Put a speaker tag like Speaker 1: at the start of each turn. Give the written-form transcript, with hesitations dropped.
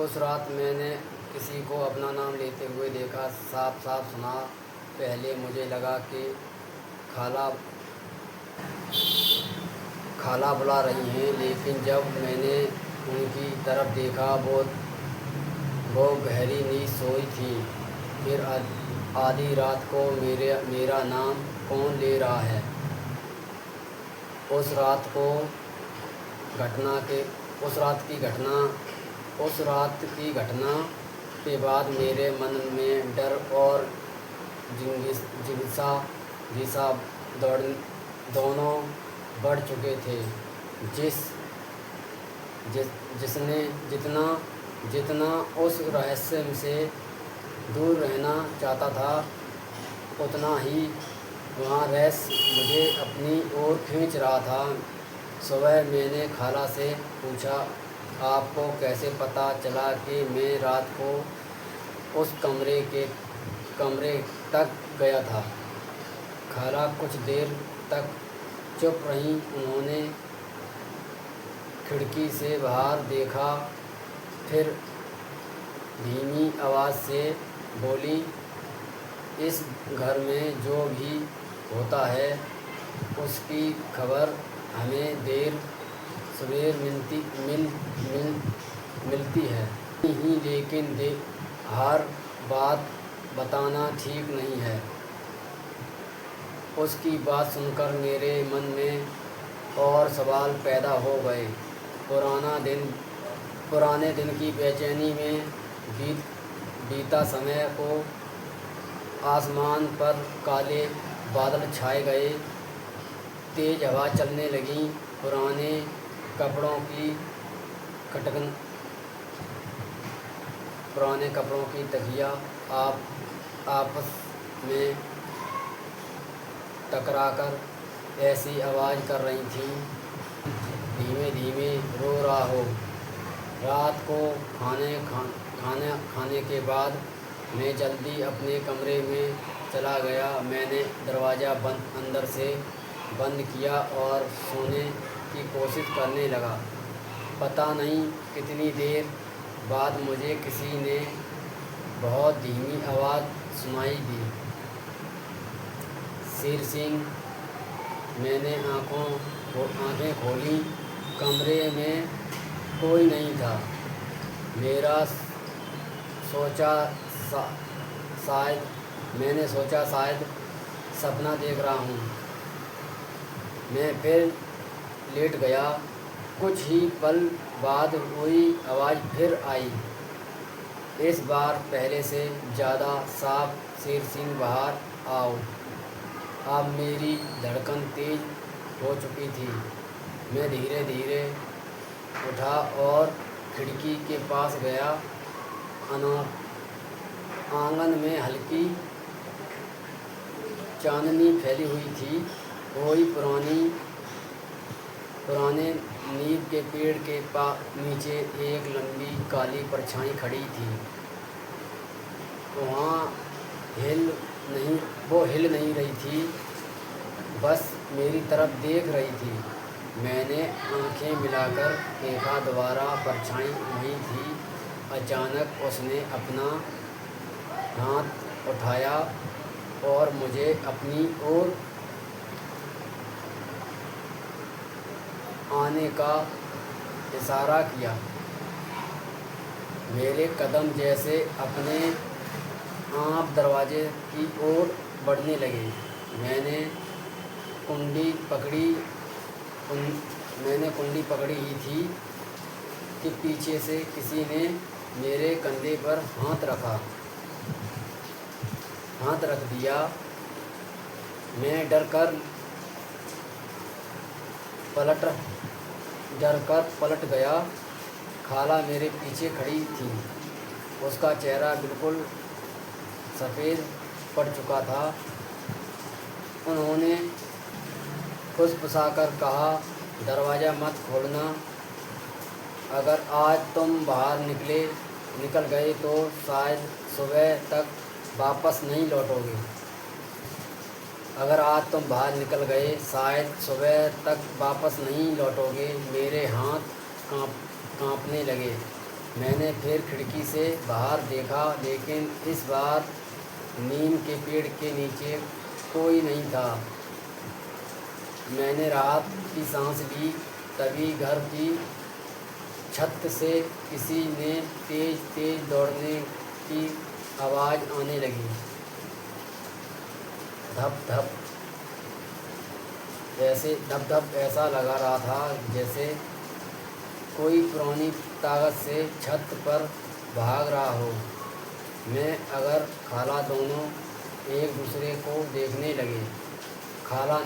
Speaker 1: उस रात मैंने किसी को अपना नाम लेते हुए देखा, साफ साफ सुना। पहले मुझे लगा कि खाला खाला बुला रही हैं, लेकिन जब मैंने उनकी तरफ देखा वो गहरी नींद सोई थी। फिर आधी रात को मेरा नाम कौन ले रहा है। उस रात को घटना के उस रात की घटना के बाद मेरे मन में डर और जिज्ञासा दोनों बढ़ चुके थे। जिसने जितना उस रहस्य से दूर रहना चाहता था, उतना ही वहाँ रहस्य मुझे अपनी ओर खींच रहा था। सुबह मैंने खाला से पूछा, आपको कैसे पता चला कि मैं रात को उस कमरे तक गया था। खाला कुछ देर तक चुप रहीं। उन्होंने खिड़की से बाहर देखा, फिर धीमी आवाज़ से बोली, इस घर में जो भी होता है उसकी खबर हमें देर सवेर मिलती है ही, लेकिन हर बात बताना ठीक नहीं है। उसकी बात सुनकर मेरे मन में और सवाल पैदा हो गए। पुराने दिन की बेचैनी में बीता समय को आसमान पर काले बादल छाए गए, तेज़ हवा चलने लगी, पुराने कपड़ों की तकिया आपस में टकराकर ऐसी आवाज़ कर रही थी, धीमे धीमे रो रहा हो। रात को खाने के बाद मैं जल्दी अपने कमरे में चला गया। मैंने दरवाज़ा अंदर से बंद किया और सोने की कोशिश करने लगा। पता नहीं कितनी देर बाद मुझे किसी ने बहुत धीमी आवाज़ सुनाई दी, शेर सिंह। मैंने आँखें खोली। कमरे में कोई नहीं था। मैंने सोचा शायद सपना देख रहा हूँ। मैं फिर लेट गया। कुछ ही पल बाद वही आवाज़ फिर आई, इस बार पहले से ज़्यादा साफ, शेर सिंह बाहर आओ। अब मेरी धड़कन तेज़ हो चुकी थी। मैं धीरे धीरे उठा और खिड़की के पास गया। आंगन में हल्की चांदनी फैली हुई थी। वही पुराने नीम के पेड़ के नीचे एक लंबी काली परछाई खड़ी थी। वो हिल नहीं रही थी, बस मेरी तरफ देख रही थी। मैंने आंखें मिलाकर देखा, दोबारा परछाई वहीं थी। अचानक उसने अपना हाथ उठाया और मुझे अपनी ओर आने का इशारा किया। मेरे कदम जैसे अपने आप दरवाजे की ओर बढ़ने लगे। मैंने कुंडी पकड़ी ही थी कि पीछे से किसी ने मेरे कंधे पर हाथ रख दिया। मैं डर कर पलट गया। खाला मेरे पीछे खड़ी थी। उसका चेहरा बिल्कुल सफ़ेद पड़ चुका था। उन्होंने फुसफुसाकर कहा, दरवाज़ा मत खोलना। अगर आज तुम बाहर निकल गए तो शायद सुबह तक वापस नहीं लौटोगे। मेरे हाथ कांपने लगे। मैंने फिर खिड़की से बाहर देखा, लेकिन इस बार नीम के पेड़ के नीचे कोई नहीं था। मैंने राहत की सांस ली। तभी घर की छत से किसी ने तेज तेज दौड़ने की आवाज़ आने लगी। धप धप, धप धप ऐसा लगा रहा था जैसे कोई पुरानी ताकत से छत पर भाग रहा हो। मैं अगर खाला दोनों एक दूसरे को देखने लगे। खाला ने